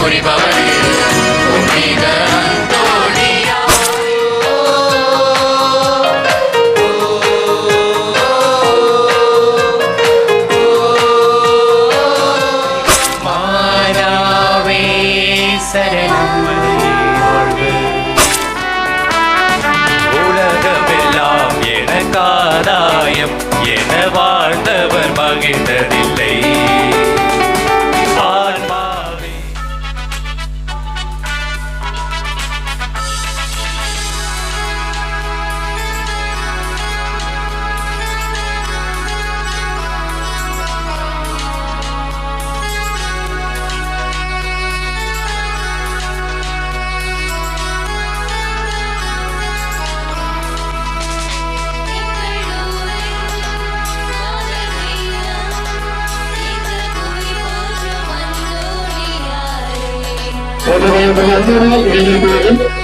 புரிபவரே புனித அந்தோணியா. மாறாவே சரணம் உலகமெல்லாம் எனக்காதாயம் என வாழ்ந்தவர் மகிழ்ந்ததில்லை.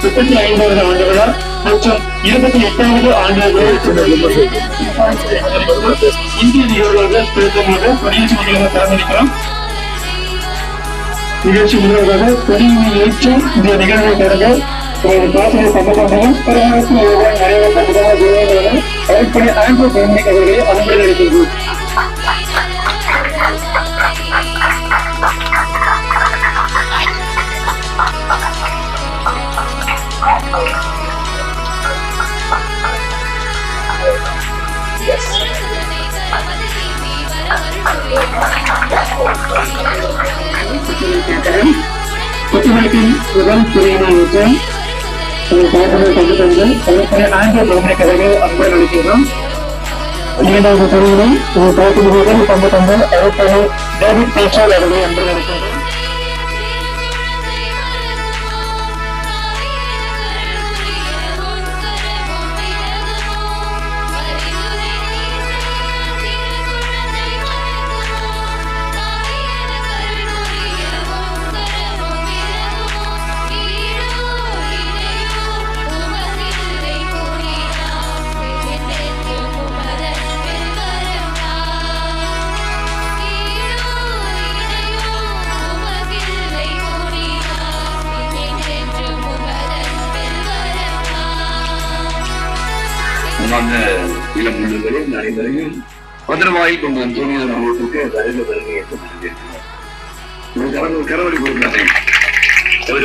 முப்பத்தி 5வது ஆண்டு விழா மற்றும் 28வது ஆண்டு இந்திய நிகழ்வுகள் திருத்தமாக குடியரசு முதல்வர் திறந்திருக்கிறோம். நிகழ்ச்சி முழுவதாக கொடியை ஏற்று இந்த நிகழ்வை தொடங்க பாசனை சம்பந்தமாக பரவாயில்லை நிறைவேற்ற விதமாக அடிப்படை ஆண்ட்ரோ பெர்னிக் அவர்களை அனுமதி அளிக்கின்றோம். புத்தகத்தின் முதல் துறையினாக ஆங்கில பெருமை கதையை அன்பு அளிக்கின்றோம். 2வது துறையிலும் முதல் பங்கு தந்த அறுப்படை டேவிட் பேச்சால் அவர்களை அன்பு அளிக்கின்றோம். இளம் உள்ளவரையும் அனைவரையும் பத்திரமாய் கொண்டு அந்தோனியார் அவர்களுக்கு வருக வருகை ஏற்பட்டிருக்கிறார். கரவழி கொடுக்கிறார்கள்.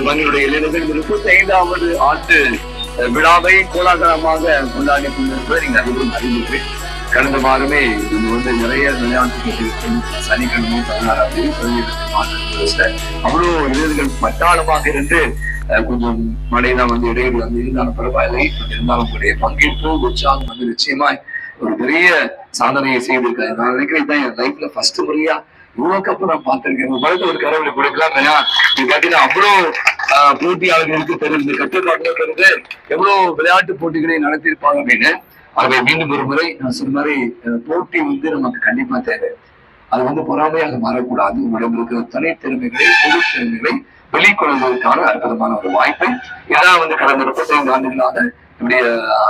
பங்களுடைய இளைஞர்கள் 35வது ஆண்டு விழாவை கோலாகலமாக கொண்டாடி கொண்டிருப்பதை நீங்கள் அனைவரும் அறிந்து கடந்த வாரமே இது நிறைய விளையாட்டு சனிக்கிழமை 16 அவ்வளோ இளைஞர்கள் பட்டாளமாக இருந்து கொஞ்சம் மழைதான் இடையில இருந்தாலும் பரவாயில்லை. இருந்தாலும் உங்களுடைய பங்கேற்பு உற்சாகம் நிச்சயமா ஒரு பெரிய சாதனையை செய்திருக்காரு. நான் நினைக்கிறேன் தான் என் லைஃப்ல ஃபர்ஸ்ட் முறையா இவ்வளவு கப்பு நான் பார்த்திருக்கேன். உங்க ஒரு கரவழி கொடுக்கலாம். ஏன்னா இது பார்த்தீங்கன்னா அவ்வளோ போட்டியாளர்களுக்கு தெரிந்து கட்டுப்பாட்டு எவ்வளவு விளையாட்டு போட்டிகளை நடத்தியிருப்பாங்க அப்படின்னு. ஆகவே மீண்டும் ஒரு முறை நான் சொன்ன மாதிரி போட்டி நமக்கு கண்டிப்பா தேவை. அது பொறாமையாக மாறக்கூடாது. உங்களிடம் இருக்கிற தனித்திறமைகளை பொது திறமைகளை வெளிக்கொள்வதற்கான அற்புதமான ஒரு வாய்ப்பை இதான் கடந்த 35 ஆண்டுகளாக நம்முடைய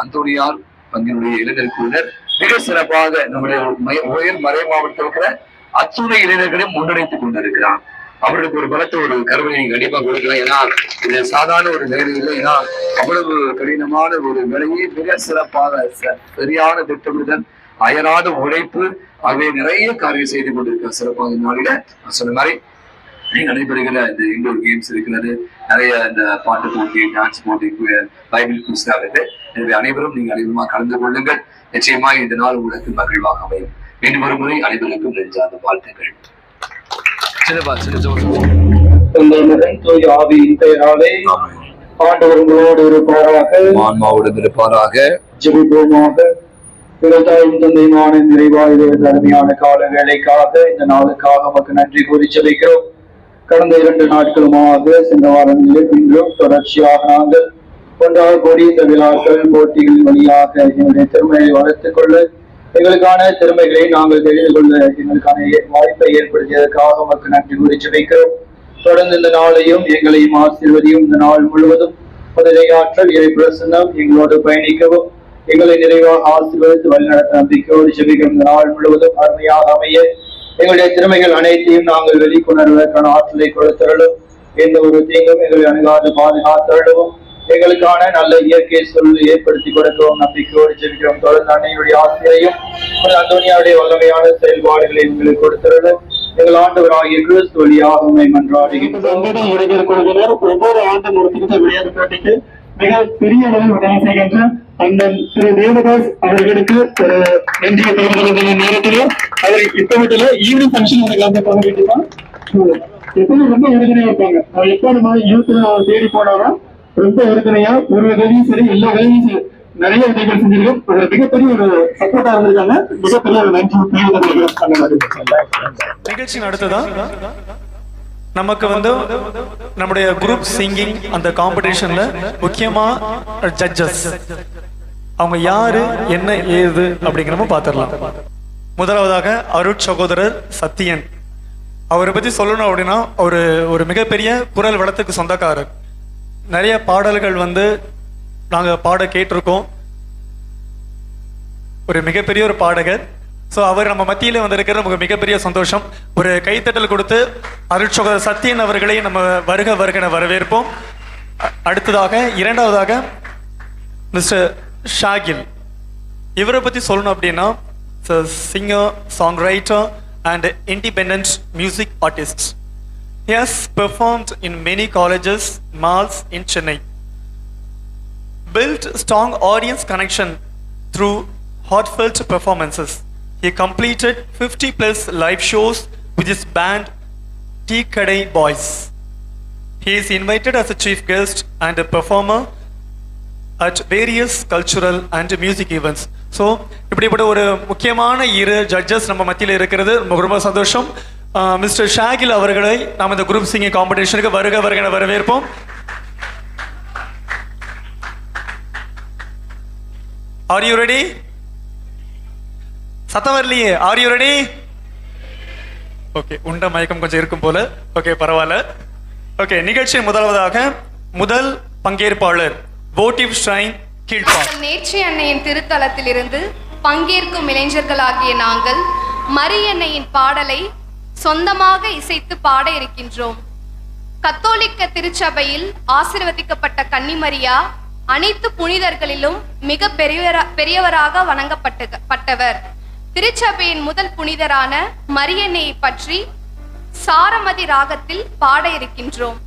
அந்தோனியார் பங்கினுடைய இளைஞர் குழுவினர் மிக சிறப்பாக நம்முடைய உயர் மறை மாவட்டத்தில் இருக்கிற அத்துணை இளைஞர்களையும் முன்னெடுத்துக் கொண்டிருக்கிறார். அவர்களுக்கு ஒரு பலத்த ஒரு கருவியை கண்டிப்பா கொடுக்கலாம். ஏன்னா இது சாதாரண ஒரு வேலை இல்லை. ஏன்னா அவ்வளவு கடினமான ஒரு வேலையை மிக சிறப்பாக சரியான திட்டமிடுதல் அயராத உழைப்பு ஆகவே நிறைய காரியம் செய்து கொண்டிருக்கிற சிறப்பாக நாளில நான் சொன்ன மாதிரி நடைபெறுகிற இந்த இண்டோர் கேம்ஸ் இருக்கிறது. நிறைய இந்த பாட்டு போட்டி, டான்ஸ் போட்டி, பைபிள் குவிஸ் இருக்கு. எனவே அனைவரும் நீங்க அதிகமாக கலந்து கொள்ளுங்கள். நிச்சயமா இந்த நாள் உங்களுக்கு மகிழ்வாக அமையும். மீண்டும் ஒரு முறை அனைவருக்கும் நெஞ்சார்ந்த வாழ்த்துக்கள். ஆண்டவர்களோடு இருப்பாராக. ஜெபிப்போமாக. விவசாயம் தந்தைமான நிறைவாக அருமையான கால வேலைக்காக இந்த நாளுக்காக நமக்கு நன்றி கூறி ஜெபிக்கிறோம். கடந்த 2 நாட்களுமாக சென்ற வாரங்களில் இன்றும் தொடர்ச்சியாக நாங்கள் கொண்டாடக்கூடிய இந்த விழாக்கள் போட்டிகளின் வழியாக எங்களுடைய திறமையை வளர்த்துக் கொள்ள எங்களுக்கான திறமைகளை நாங்கள் தெரிந்து கொள்ள எங்களுக்கான வாய்ப்பை ஏற்படுத்தியதற்காக நமக்கு நன்றி கூறி ஜெபிக்கிறோம். தொடர்ந்து இந்த நாளையும் எங்களையும் ஆசீர்வதியும். இந்த நாள் முழுவதும் ஆற்றல் இறை பிரசன்னம் எங்களோடு பயணிக்கவும் எங்களை நிறைவாக ஆசீர்வதித்து வழிநடத்த நம்பிக்கையோடு ஜெபிக்கிறோம். இந்த நாள் முழுவதும் அருமையாக அமைய எங்களுடைய திறமைகள் அனைத்தையும் நாங்கள் வெளிக்கொணர்வதற்கான ஆற்றலை கொடுத்தருளும். எந்த ஒரு தீங்கும் எங்களை அணுகாது பாதுகாத்தருடவும் எங்களுக்கான நல்ல இயற்கை சூழலை ஏற்படுத்தி கொடுக்கவும் நம்பிக்கையோடு ஜெபிக்கிறோம். தொடர்ந்து அன்னையுடைய ஆசிரியையும் அந்தோனியாவுடைய வல்லமையான செயல்பாடுகளை எங்களுக்கு கொடுத்துள்ளது எங்கள் ஆண்டவராகிய கிறிஸ்து வழியாக உண்மை மன்றாடுகின்றோம். ஒவ்வொரு ஆண்டும் ஒரு திருத்த விளையாட்டு போட்டிக்கு மிக பெரிய அளவில் உதவி செய்கின்ற அண்ணன் திரு தேவதாஸ் அவர்களுக்கு ஒரு நன்றியை தெரிவிக்கின்ற நேரத்திலே அவர் இப்ப வீட்டுல ஈவினிங் ஃபங்க்ஷன் எனக்கு அந்த பண்ண வேண்டியதான் எப்பவுமே ரொம்ப உறுதுணையா இருப்பாங்க. அவர் எப்ப நம்ம யூத்ல தேடி போனாலும் ரொம்ப உறுதுணையா ஒரு உதவியும் சரி எல்லா உதவியும் சரி நிறைய உதவிகள் செஞ்சிருக்கோம். ஒரு மிகப்பெரிய ஒரு சப்போர்ட்டா இருந்திருக்காங்க. மிகப்பெரிய ஒரு நன்றி நிகழ்ச்சி நடத்துதான் நமக்கு நம்முடைய குரூப் சிங்கிங் அந்த காம்படிஷன்ல முக்கியமா ஜட்ஜஸ் அவங்க யாரு என்ன ஏது அப்படிங்கிறம பாத்திரலாம். முதலாவதாக அருட் சகோதரர் சத்தியன். அவரை பத்தி சொல்லணும் அப்படின்னா ஒரு மிகப்பெரிய குரல் வளத்துக்கு சொந்தக்காரர். நிறைய பாடல்கள் நாங்க பாட கேட்டிருக்கோம். ஒரு மிகப்பெரிய ஒரு பாடகர். ஸோ அவர் நம்ம மத்தியில் வந்திருக்கிறது நமக்கு மிகப்பெரிய சந்தோஷம். ஒரு கைத்தட்டல் கொடுத்து அருட்சகோதரர் சத்தியன் அவர்களை நம்ம வருக வருகன வரவேற்போம். அடுத்ததாக இரண்டாவதாக மிஸ்டர் ஷாகில். இவரை பற்றி சொல்லணும் அப்படின்னா singer, song writer and independent music artist. He has performed in many colleges, malls in Chennai. Built strong audience connection through heartfelt performances. He completed 50 plus live shows with his band Tea Kadai Boys. He is invited as a chief guest and a performer at various cultural and music events. So, இப்படிப்பட்ட ஒரு முக்கியமான இரு judges நம்ம மத்தியில் இருக்கிறது ரொம்ப சந்தோஷம். Mister ஷாகில் அவர்களை நாம் இந்த குரூப் சிங்கிங் காம்படிஷனுக்கு வருக வருகன வரவேற்போம். Are you ready? சத்தம் வரலையே. Are you ready? ஓகே, உண்ட மயக்கம் கொஞ்சம் இருக்கும் போல. ஓகே, பரவாயில்ல. ஓகே, நிகழ்ச்சியின் முதல் பங்கேற்பாளர் votive shrine கீழ்பாக். நேற்று அன்னையின் திருத்தலத்தில் இருந்து பங்கேற்கும் இளைஞர்களாகிய நாங்கள் மரியன்னையின் பாடலை சொந்தமாக இசைத்து பாட இருக்கின்றோம். கத்தோலிக்க திருச்சபையில் ஆசீர்வதிக்கப்பட்ட கன்னிமரியா அனைத்து புனிதர்களிலும் மிக பெரியவராக வணங்கப்பட்டவர். திருச்சபையின் முதல் புனிதரான மரியன்னையை பற்றி சாரமதி ராகத்தில் பாட இருக்கின்றோம்.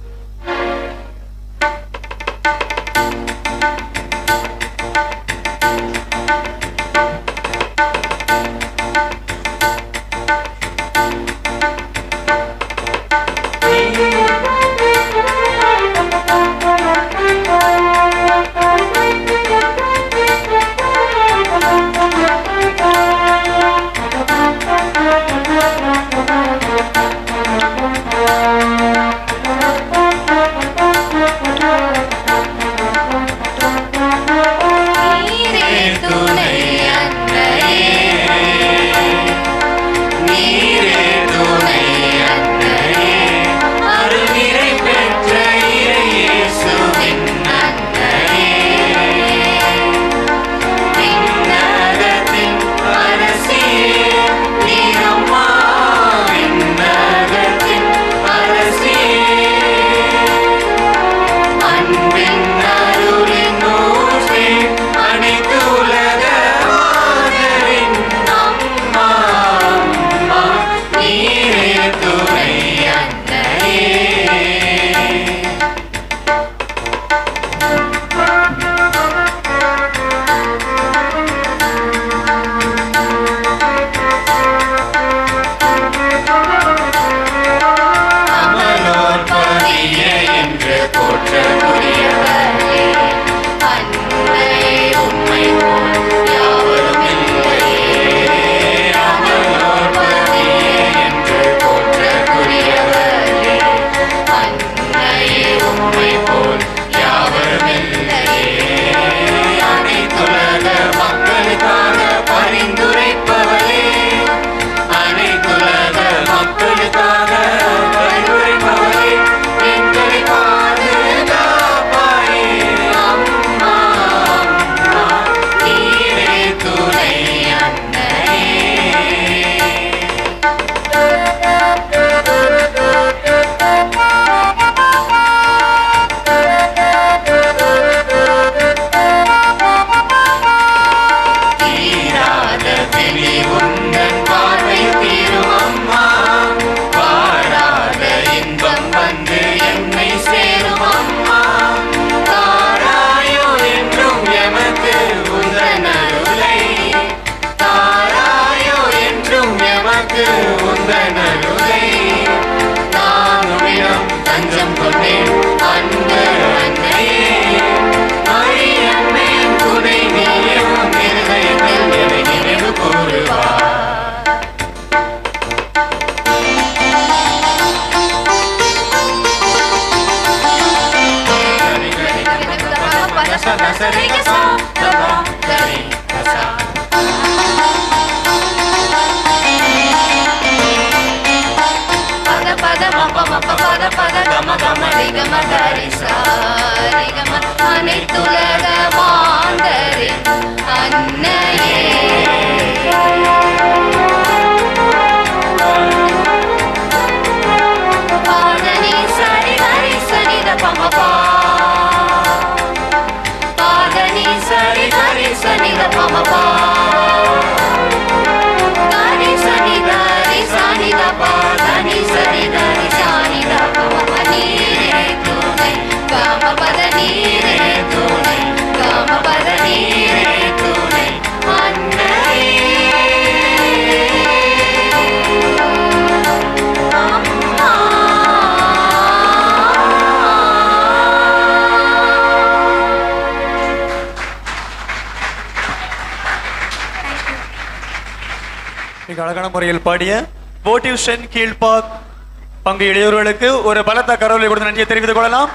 சரிக சா தபா கரி கசா. பத பத மப்ப மப்ப பத பத கம கம ரிகம கரிசா ரிகம அனைத்துலக மாந்தரே அன்னையே. பாதனி சரி கரி சனி த பம பா பாதனி சரி கரி சனி த பம பா கரி சனி கரி சனி த பா தனி சரி கரி சனி த பம நீரே துணை கம பத நீரே துணை கம பத நீரே துணை அன்னையே. மிக அழகான முறையில் பாடிய போட்டியூஷன் கீழ்பாக் பங்கு இளையோர்களுக்கு ஒரு பலத்த கரவலை கொடுத்து நன்றியை தெரிவித்துக் கொள்ளலாம்.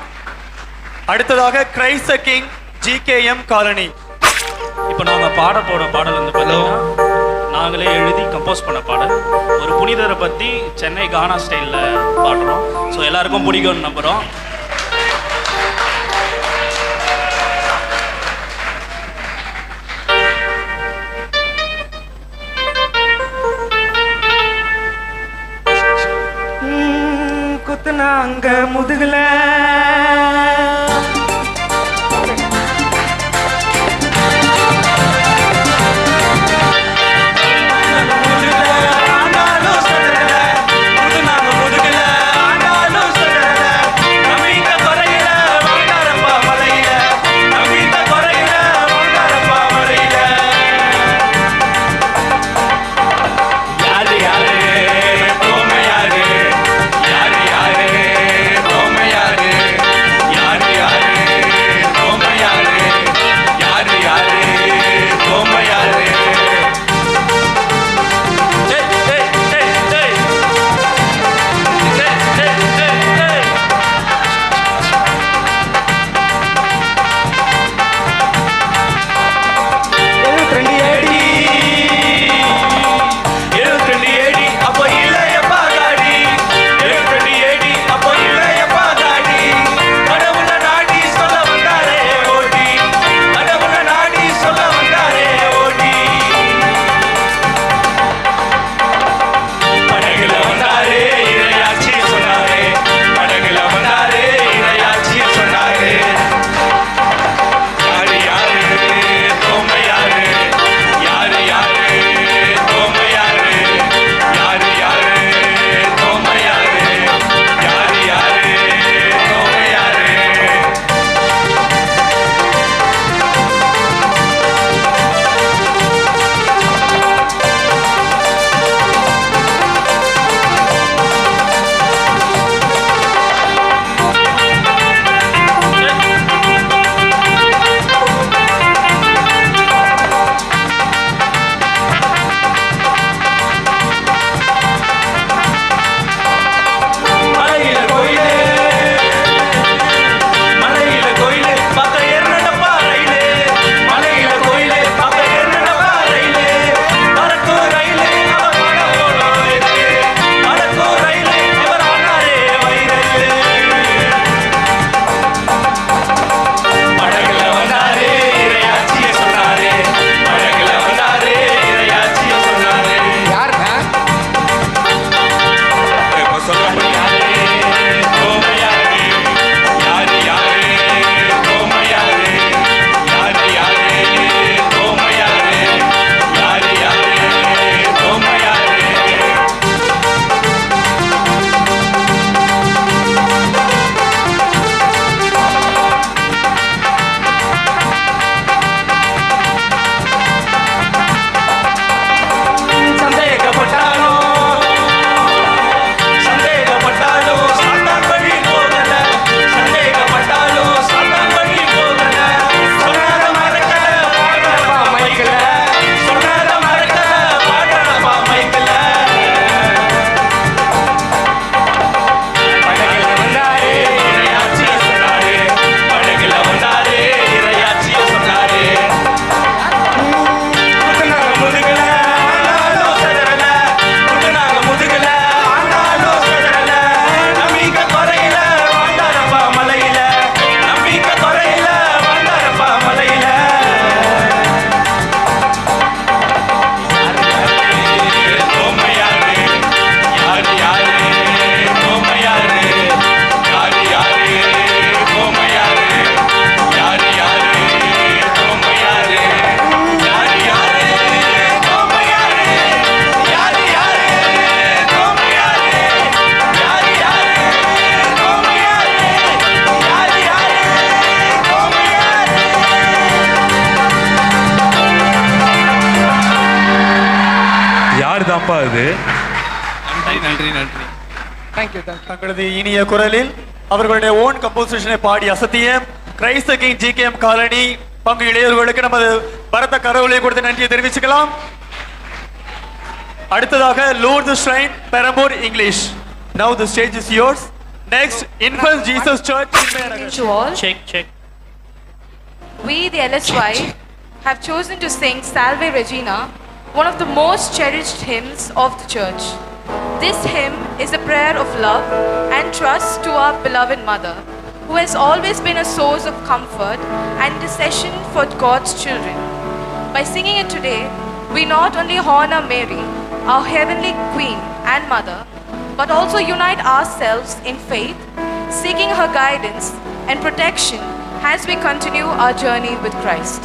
அடுத்ததாக கிரைஸ்ட் கிங் GKM காலனி. இப்போ நாங்கள் பாட போகிற பாடல் வந்து பார்த்தீங்கன்னா நாங்களே எழுதி கம்போஸ் பண்ண பாடல். ஒரு புனிதரை பற்றி சென்னை கானா ஸ்டைலில் பாடுறோம். ஸோ எல்லாருக்கும் பிடிக்கும்னு நம்புகிறோம். குத்துனாங்க முதுகுல தான்ப்பா அது. நன்றி நன்றி நன்றி. தங்களது இனிய குரலில் அவர்களுடைய ஓன் கம்போசிஷனை பாடி அசத்திய கிரைஸ்த கிங் ஜிகேஎம் காலனி பங்கு இளையோர்களுக்கு நமது பரத கரவொலியை கொடுத்து நன்றியை தெரிவிச்சுக்கலாம். அடுத்ததாக Lourdes shrine Perambur English. Now the stage is yours. Next, Infant Jesus Church. To all, Check. we the LSY have chosen to sing Salve Regina, one of the most cherished hymns of the church. This hymn is a prayer of love and trust to our beloved mother, who has always been a source of comfort and intercession for God's children. By singing it today, we not only honor Mary, our heavenly Queen and Mother, but also unite ourselves in faith, seeking her guidance and protection as we continue our journey with Christ.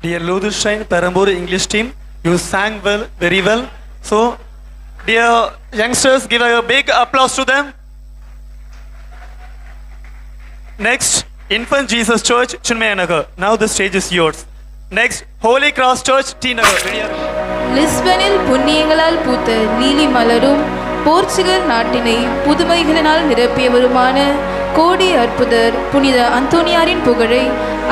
Dear Lutheran Perambur English team, you sang well, very well. So, dear youngsters, give a big applause to them. Next, Infant Jesus Church, Chinmayanagar. Now the stage is yours. Next, Holy Cross Church, T Nagar. லிஸ்பனில் புண்ணியங்களால் பூத்த நீலி மலரும் Portugal நாட்டினை புதுமைகளினால் நிரப்பியவருமான கோடி அற்புதர் புனித அந்தோனியாரின் புகழை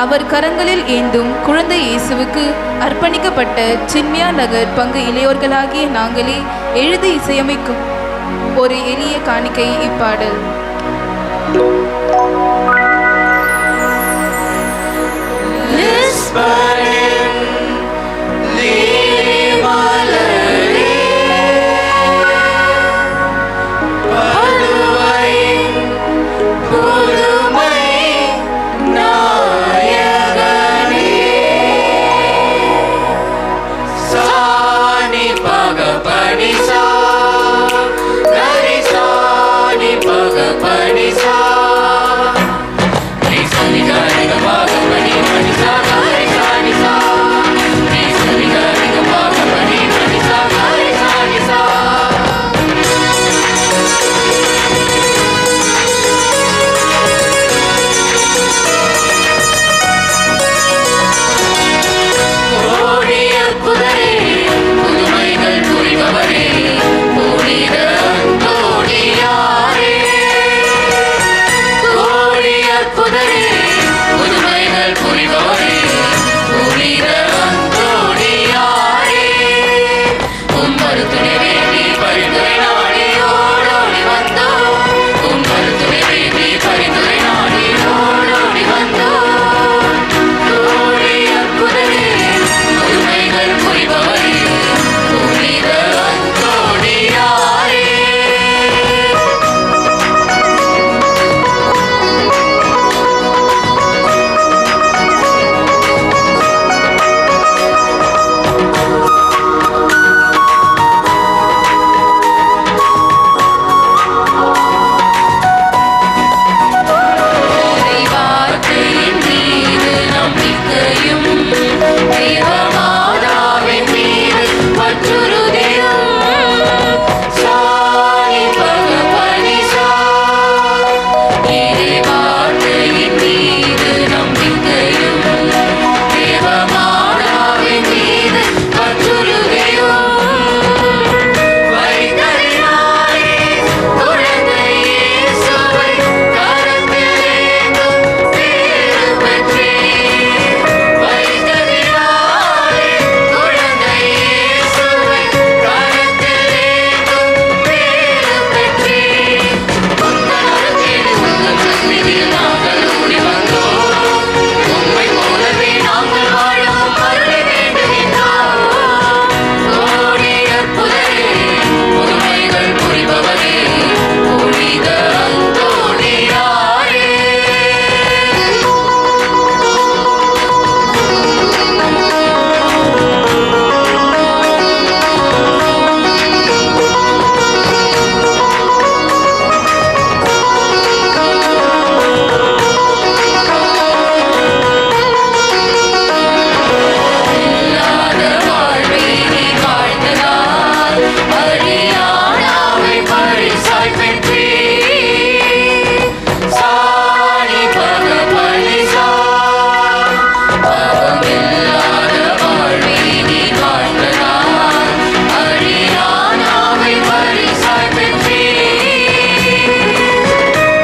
அவர் கரங்களில் ஏந்தும் குழந்தை இயேசுவுக்கு அர்ப்பணிக்கப்பட்ட சின்மியா நகர் பங்கு இளையோர்களாகிய நாங்களே எழுதி இசையமைக்கும் ஒரு எளிய காணிக்கை இப்பாடல். Lisbon லிஸ்பனின் லீலி மலரே, பதுவையின் புதுமை நாயகனே. சாணி பகபனி சா கரி சாணி பகபனி சா நீ சனி கரி பகபனி மணி சா கரி சாணி சா நீ சனி கரி பகபனி மணி சா கரி சாணி சா. கோடிய குதிரை புதுமைகள் புரிபவரே, புனித அந்தோணியாரே. கோடிய குதிரை புதுமைகள் புரிபவரே, புனித அந்தோணியாரே. உம்மரு துணை வேண்டி பரிந்துரை நாடி ஓடோடி வந்தோம். உம்மரு துணை வேண்டி பரிந்துரை நாடி ஓடோடி வந்தோம். கோடிய குதிரை புதுமைகள் புரிபவரே, புனித அந்தோணியாரே. வார்த்தையின் மீது நம்பிக்கையும் தேவமாதாவின் மீது பற்றுறுதியும். சாணி பகபனி சா இறை வார்த்தையின் மீது நம்பிக்கையும் தேவமாதாவின் மீது பற்றுறுதியும். வைத்தறினாலே குழந்தை இயேசுவை கரத்தில் ஏந்தும் பேறு பெற்றேன். வைத்தறினாலே குழந்தை இயேசுவை கரத்தில் ஏந்தும் பேறு பெற்றேன். உங்கள் அருகேடு உங்கள் சந்நிதியில் நாங்கள் ஓடி வந்தோம். உம்மை போலவே நாங்கள் வாழவும் அருளை வேண்டுகின்றோம். கோடிய புதரே புதுமைகள் புரிபவரே, புனித அந்தோணியாரே. இல்லாத வாழ்வை நீ வாழ்ந்ததால் அழியானாவை பரிசாய் பெற்றீர். சாணி பகபனி சா பாவமில்லாத வாழ்வை நீ வாழ்ந்ததால் அழியானாவை பரிசாய் பெற்றீர்.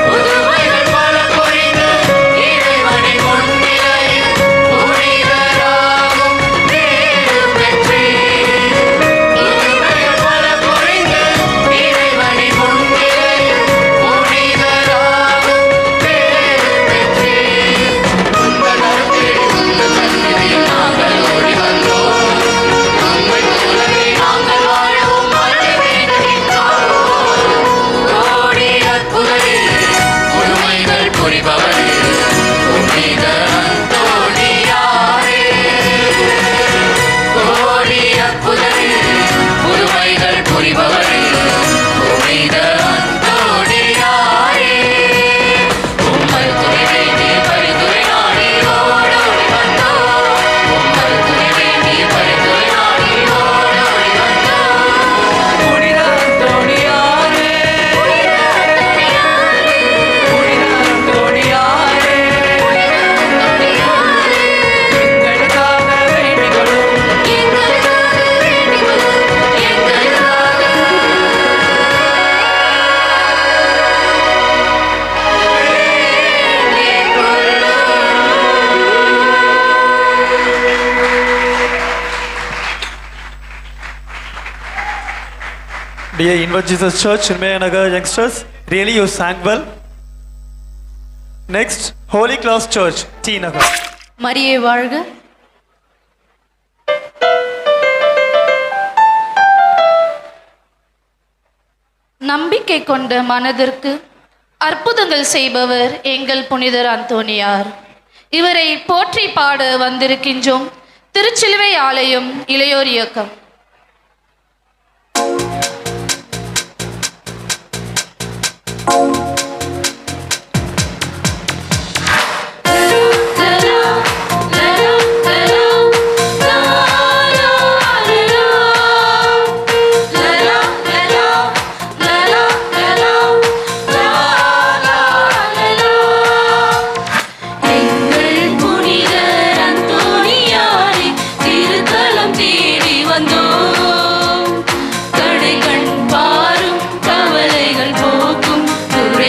புதுமைகள் பல புரிந்து இறைவனின் முன்னிலையில் புனிதராகும் பேறு பெற்றீர். புதுமைகள் பல புரிந்து இறைவனின் முன்னிலையில் புனிதராகும் பேறு பெற்றீர். உங்கள் அருகேடு உங்கள் சந்நிதியில் நாங்கள் ஓடி வந்தோம். உம்மை போலவே நாங்கள் வாழவும் அருளை வேண்டுகின்றோம். கோடிய குதிரை புதுமைகள் புரிபவரே, புனித அந்தோணியாரே. கோடிய குதிரை புதுமைகள் புரிபவரே, புனித அந்தோணியாரே. உம்மல் துணை வேண்டி பரிந்துரை நாடி ஓடோடி வந்தோம். உம்மல் துணை வேண்டி பரிந்துரை நாடி ஓடோடி வந்தோம். புனித அந்தோணியாரே, புனித அந்தோணியாரே, புனித அந்தோணியாரே, புனித அந்தோணியாரே. எங்களுக்காக வேண்டிக் கொள்ளும், எங்களுக்காக வேண்டிக் கொள்ளும், எங்களுக்காக வேண்டிக் கொள்ளும். Dear Inward Jesus Church in Mayanagar youngsters, really you sang well. Next, Holy Cross Church, T Nagar. மரியே வாழ்க, நம்பிக்கை கொண்ட மனதிற்கு அற்புதங்கள் செய்பவர் எங்கள் புனிதர் அந்தோணியார். இவரை போற்றி பாட வந்திருக்கின்றோம். திருச்சிலுவை ஆலயம் இளையோர் இயக்கம். கவலைகள் போக்கும் துறை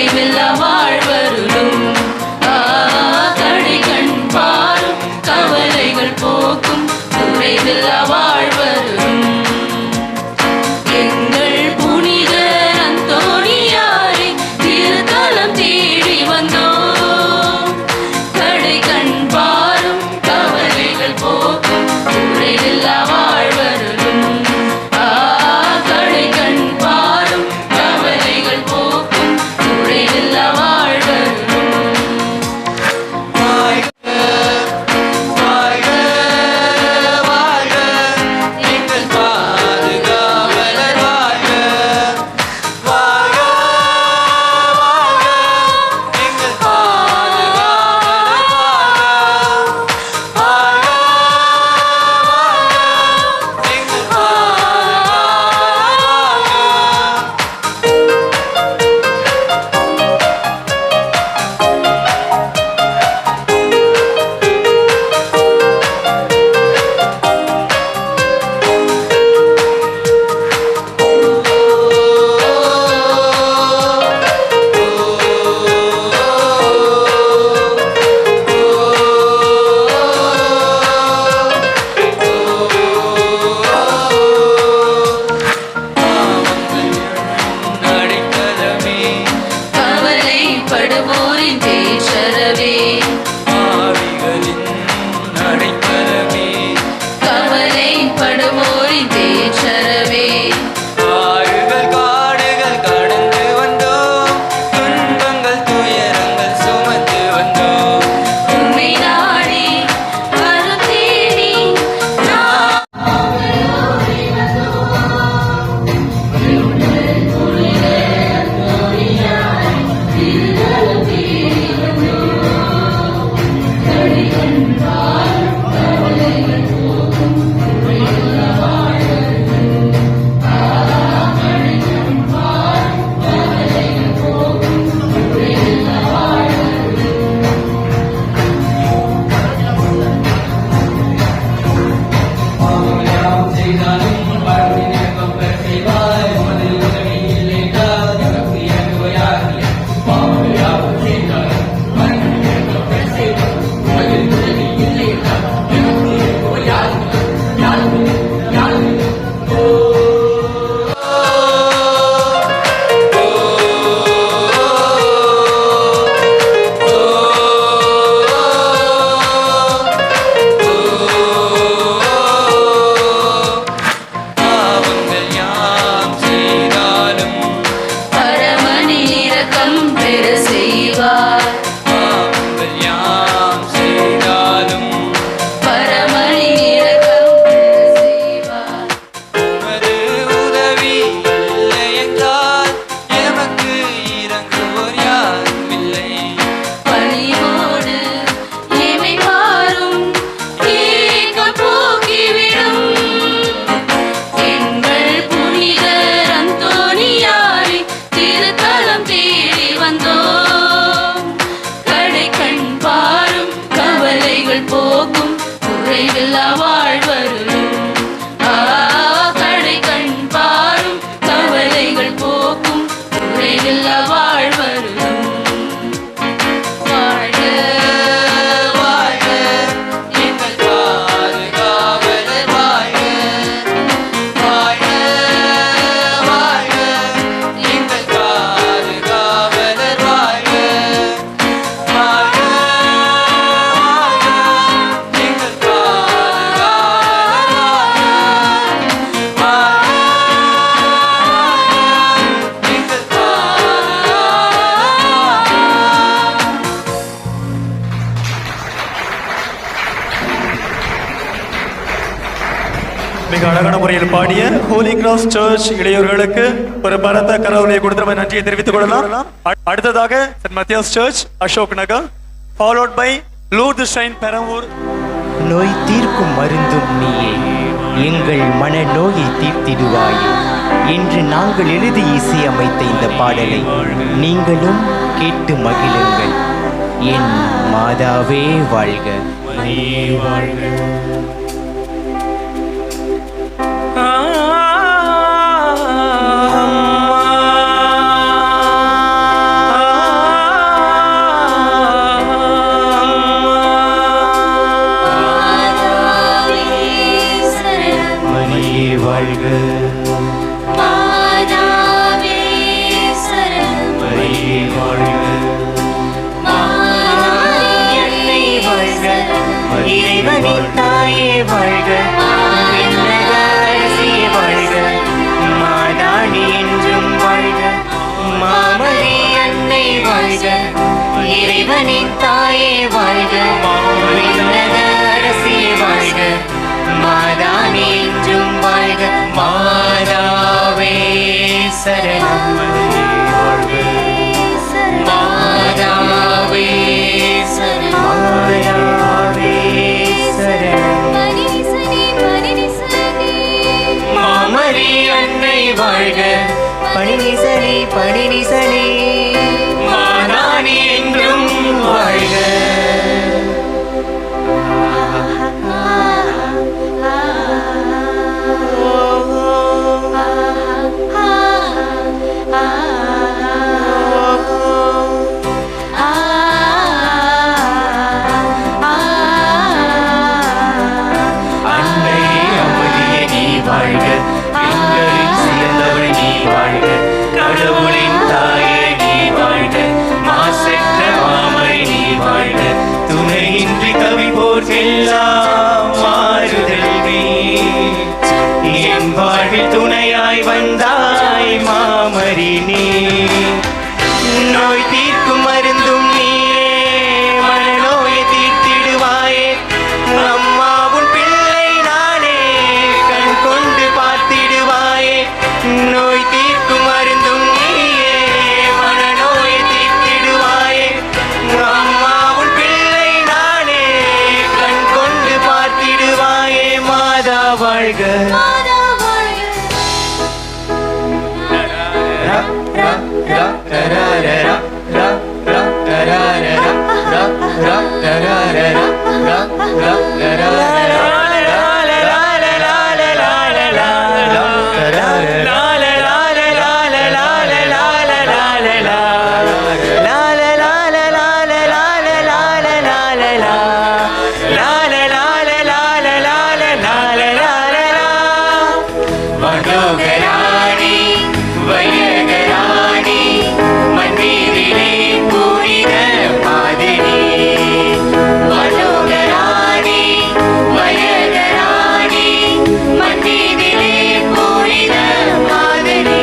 மிக அழகான முறையில் பாடிய ஹோலி கிராஸ் சர்ச் இளையோர்களுக்கு ஒரு பரத்த கரவொலியை கொடுத்த நன்றியை தெரிவித்துக் கொள்ளலாம். அடுத்ததாக saint Mathias church Ashok Nagar, followed by Lourdes shrine Perambur. நோய் தீர்க்கும் மருந்தும் நீயே, எங்கள் மன நோயை தீர்த்திடுவாயே என்று நாங்கள் எழுதி இசையமைத்த இந்த பாடலை நீங்களும் கேட்டு மகிழுங்கள். என் மாதாவே வாழ்க. இறைவனின் தாயே வாழ்க, விண்ணக அரசியே வாழ்க, மாதாவே என்றும் வாழ்க, மாதாவே சரணம், மாதாவே சரணம், மாதாவே சரணம், மாமரி அன்னை வாழ்க, பணினிசனே பணினிசனே, மாதானி என்றும் வாழ்க. அன்னை அமளியே நீ வாழ்க, எங்களின் சிறந்தவள் நீ வாழ்க, கடவுளின் தாயே நீ வாழ்க, மாசற்ற மாமரி நீ வாழ்க, துணையின்றி கவி போர்க்கெல்லாம் மாறுதல் நீ, என் வாழ்வில் துணையாய் வந்தாய் மாமரி நீ, நோய் தீர்க்கும் மருந்தும் நீயே, மனநோயை தீர்த்திடுவாயே, அம்மா உன் பிள்ளை நானே, கண் கொண்டு பார்த்திடுவாயே, நோய் தீர்க்கும் மருந்தும் நீயே, மனநோயை தீர்த்திடுவாயே, அம்மா உன் பிள்ளை நானே, கண் கொண்டு பார்த்திடுவாயே, மாதா வாழ்க. வடோகராணி வையகராணி மண்ணீரிலே புனித மாதினி, வடோகராணி வையகராணி மண்ணீரிலே புனித மாதினி,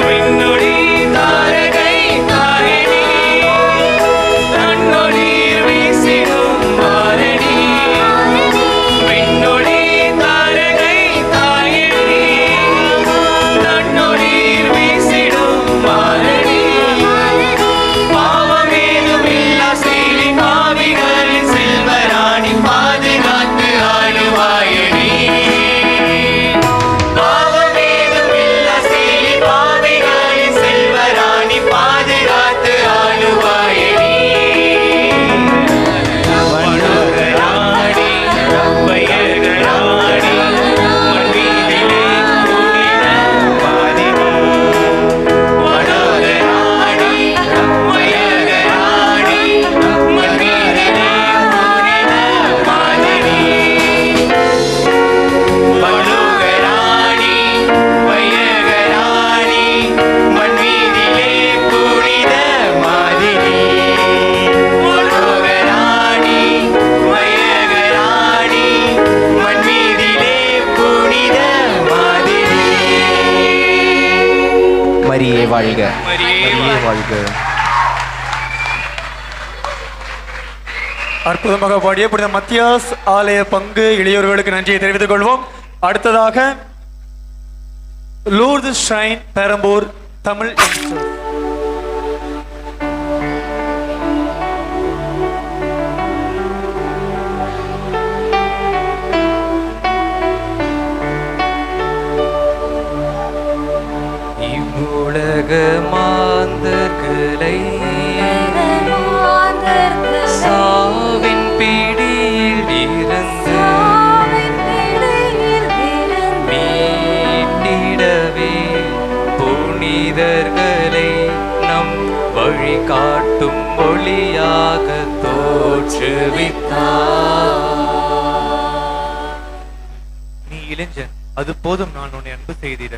விண்ணொளி தாரகை தாரணி, தன்னொளிர் வீசிடும் மாரணி, விண்ணொளி தாரகை தாரணி, தன்னொளிர் வீசிடும் மாரணி, பாவமேதுமில்லா சீலி பாவிகளின் செல்வராணி, பாதுகாத்து ஆளுவாயணி, பாவமேதுமில்லா சீலி பாவிகளின் செல்வராணி, பாதுகாத்து ஆளுவாயணி, வண்ணகராணி வையகராணி மண்மீதிலே புனித மாதினி, வடோகராணி வையகராணி மண்மீதிலே புனித மாதினி, வடோகராணி வையகராணி மண்மீதிலே புனித மாதினி, வடோகராணி வையகராணி மண்மீதிலே புனித மாதினி. மரியே வாழ்க. மரியே வாழ்க. அற்புதமாக பாடிய புனித மத்தியாஸ் ஆலய பங்கு இளையோர்களுக்கு நன்றியை தெரிவித்துக் கொள்வோம். அடுத்ததாக Lourdes shrine Perambur Tamil institute. இவ்வுலக மாந்தர்களை சாவின் பிடியில் இருந்து மீட்டிடவே புனிதர்களை நம் வழி காட்டும் ஒளியாக தோற்றுவித்தார். நீ இளைஞன், அது போதும் நான் உன்னை அன்பு செய்திட.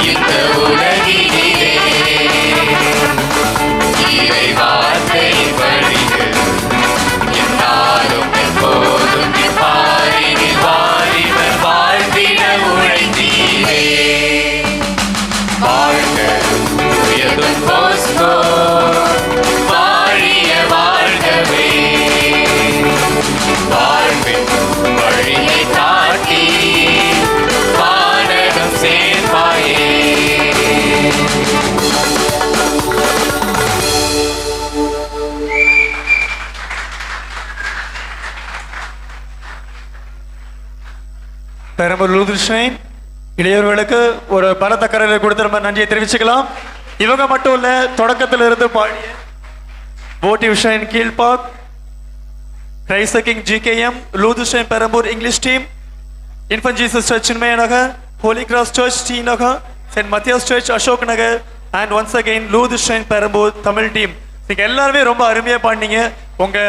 இந்த உலகினிலே பெரம்பூர் லூதர்ஷன் இளையவர்களுக்கு ஒரு பலத்த கரலை கொடுத்து நம்ம நன்றியை தெரிவிச்சுக்கலாம். இவங்க மட்டும் இல்ல, தொடக்கத்தில் இருந்து பாடிய போட்டி Vision Kilpauk, Christ King GKM, Lutheran Perambur English team, Infant Jesus church Chinmaya Nagar, Holy Cross church T Nagar, Saint Mathias church Ashok Nagar and once again Lutheran Perambur Tamil team. நீங்க எல்லாருமே ரொம்ப அருமையா பாடினீங்க. உங்க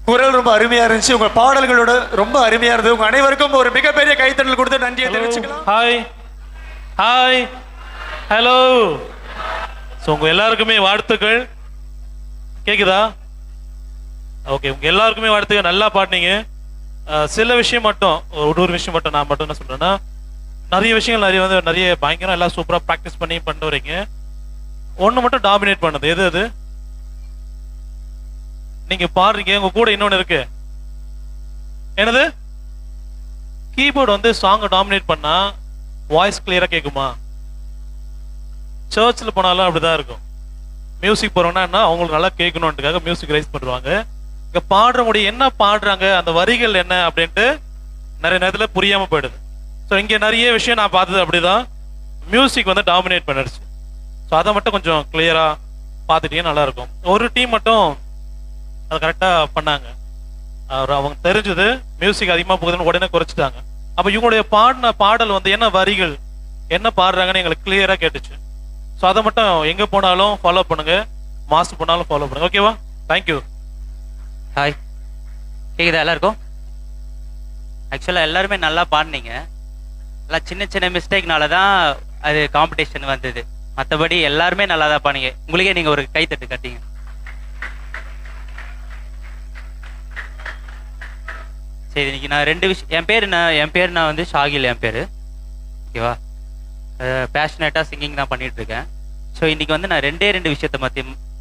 குரல் ரொம்ப அருமையா இருந்துச்சு. உங்க பாடல்களோட ரொம்ப அருமையா இருந்தது. உங்க அனைவருக்கும் ஒரு மிகப்பெரிய கைத்தட்டல் கொடுத்து நன்றியை தெரிவிச்சுக்கலாம். Hi hi hello. ஸோ உங்க எல்லாருக்குமே வாழ்த்துக்கள். கேக்குதா? ஓகே, உங்க எல்லாருக்குமே வாழ்த்துக்கள். நல்லா பாடினீங்க. சில விஷயம் மட்டும், ஒரு விஷயம் மட்டும் நான் மட்டும் என்ன சொல்றேன்னா, நிறைய விஷயங்கள் நிறைய பயங்கரம் எல்லாம் சூப்பரா ப்ராக்டிஸ் பண்ணி பண்ணிட்டு வரீங்க. ஒண்ணு மட்டும் டாமினேட் பண்ணது எது? அது நீங்க பாடுறீங்க, உங்க கூட இன்னொன்னு இருக்கு. என்னது? கீபோர்டு சாங் டாமினேட் பண்ணா வாய்ஸ் கிளியரா கேக்குமா? சர்ச்சில் போனாலும் அப்படிதான் இருக்கும். மியூசிக் போறோம்னா அவங்களுக்கு நல்லா கேட்கணுன்றதுக்காக மியூசிக் ரைஸ் பண்ணுவாங்க. இங்க பாடுற முடியும் என்ன பாடுறாங்க, அந்த வரிகள் என்ன அப்படின்ட்டு நிறைய நேரத்துல புரியாம போயிடுது. ஸோ இங்க நிறைய விஷயம் நான் பார்த்தது அப்படிதான். மியூசிக் டாமினேட் பண்ணிடுச்சு. ஸோ அதை மட்டும் கொஞ்சம் கிளியரா பார்த்துட்டீங்கன்னா நல்லா இருக்கும். ஒரு டீம் மட்டும் அதை கரெக்டா பண்ணாங்க. அவங்க தெரிஞ்சது மியூசிக் அதிகமா போகுதுன்னு உடனே குறைச்சிட்டாங்க. அப்ப இவங்களுடைய பாடின பாடல் என்ன வரிகள் என்ன பாடுறாங்கன்னு எங்களுக்கு கிளியரா கேட்டுச்சு. ஸோ அதை மட்டும் எங்க போனாலும் ஃபாலோ பண்ணுங்க, மாஸ்டர் போனாலும் ஃபாலோ பண்ணுங்க. ஓகேவா? தேங்க்யூ. ஹாய், கேக்குதா எல்லாருக்கும்? ஆக்சுவலா எல்லாருமே நல்லா பாடினீங்க. எல்லாம் சின்ன சின்ன மிஸ்டேக்னால தான் அது காம்படிஷன் வந்தது. மற்றபடி எல்லாருமே நல்லா தான் பாடினீங்க. உங்களுக்கே நீங்க ஒரு கைத்தட்டு கட்டிங்க. சரி, இன்னைக்கு நான் 2 விஷயம், என் பேர் நான் ஷாகில் என் பேர். ஓகேவா? பேஷனேட்டாக சிங்கிங் தான் பண்ணிட்டு இருக்கேன். ஸோ இன்னைக்கு நான் 2 விஷயத்தை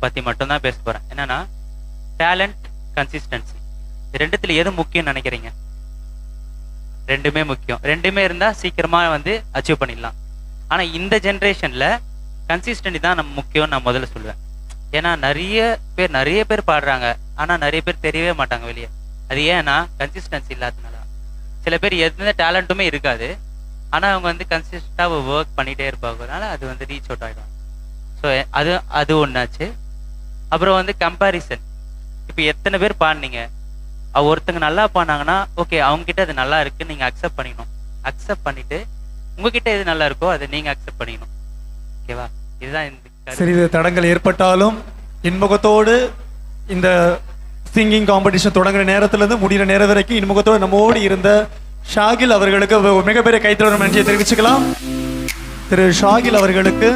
பற்றி மட்டும்தான் பேச போகிறேன். என்னன்னா, டேலண்ட், கன்சிஸ்டன்சி. இது 2த்துல எது முக்கியம்னு நினைக்கிறீங்க? 2மே முக்கியம். 2மே இருந்தால் சீக்கிரமாக அச்சீவ் பண்ணிடலாம். ஆனால் இந்த ஜென்ரேஷனில் கன்சிஸ்டன்சி தான் நம்ம முக்கியம்னு நான் முதல்ல சொல்லுவேன். ஏன்னா நிறைய பேர் பாடுறாங்க, ஆனால் நிறைய பேர் தெரியவே மாட்டாங்க வெளியே. அது ஏன்னா கன்சிஸ்டன்சி இல்லாததுனால. சில பேர் எந்த டேலண்ட்டுமே இருக்காது, ஆனால் அவங்க கன்சிஸ்டண்டாக ஒர்க் பண்ணிகிட்டே இருப்பாங்கனால அது ரீச் அவுட் ஆகிடும். ஸோ அது ஒன்றாச்சு. அப்புறம் கம்பேரிசன். இப்போ எத்தனை பேர் பாடினீங்க, ஒருத்தங்க நல்லா பாடினாங்கன்னா ஓகே, அவங்ககிட்ட அது நல்லா இருக்குன்னு நீங்கள் அக்செப்ட் பண்ணிக்கணும். அக்செப்ட் பண்ணிட்டு உங்ககிட்ட எது நல்லா இருக்கோ அதை நீங்கள் அக்செப்ட் பண்ணிக்கணும். ஓகேவா? இதுதான் இந்த சிறிது தடங்கள் ஏற்பட்டாலும் இன்முகத்தோடு இந்த சிங்கிங் காம்படிஷன் தொடங்குற நேரத்திலிருந்து முடிகிற நேரம் வரைக்கும் இன்முகத்தோடு நம்மோடு இருந்த ஷாகில் அவர்களுக்கு மிகப்பெரிய கைத்தட்டல் நன்றியை தெரிவிச்சுக்கலாம். திரு ஷாகில் அவர்களுக்கு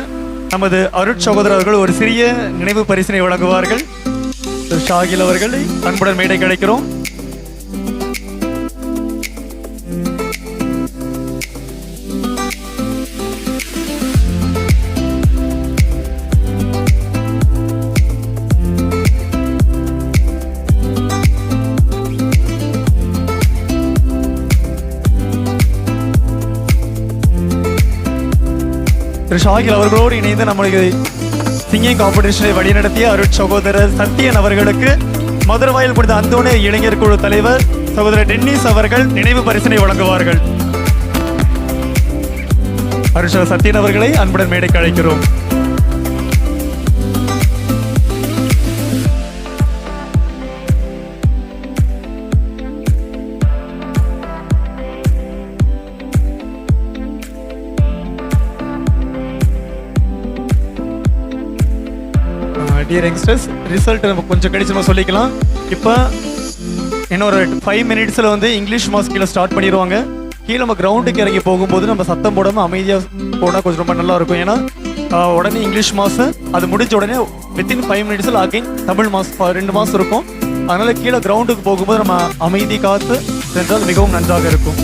நமது அருட் சகோதரர் அவர்கள் ஒரு சிறிய நினைவு பரிசினை வழங்குவார்கள். திரு ஷாகில் அவர்களை அன்புடன் மேடை கிடைக்கிறோம். திரு ஷாகில் அவர்களோடு இணைந்து நம்முடைய சிங்கிங் காம்படிஷனை வழிநடத்திய அருட் சகோதரர் சத்யன் அவர்களுக்கு மதுரவாயில் புனித அந்தோணி இளைஞர் குழு தலைவர் சகோதரர் டென்னிஸ் அவர்கள் நினைவு பரிசினை வழங்குவார்கள். அருட் சத்யன் அவர்களை அன்புடன் மேடைக்கு அழைக்கிறோம். டியர் யங்ஸ்டர்ஸ், ரிசல்ட் நம்ம கொஞ்சம் கழிச்சு நம்ம சொல்லிக்கலாம். இப்போ இன்னொரு 5 மினிட்ஸில் இங்கிலீஷ் மாஸ் கீழே ஸ்டார்ட் பண்ணிடுவாங்க. கீழே நம்ம கிரவுண்டுக்கு இறங்கி போகும்போது நம்ம சத்தம் போடாமல் அமைதியாக போனால் கொஞ்சம் ரொம்ப நல்லா இருக்கும். ஏன்னா உடனே இங்கிலீஷ் மாஸ் அது முடிஞ்ச உடனே வித்தின் 5 மினிட்ஸில் அகைன் தமிழ் மாஸ் 2 மாஸ் இருக்கும். அதனால கீழே கிரவுண்டுக்கு போகும்போது நம்ம அமைதி காத்து சென்றால் மிகவும் நன்றாக இருக்கும்.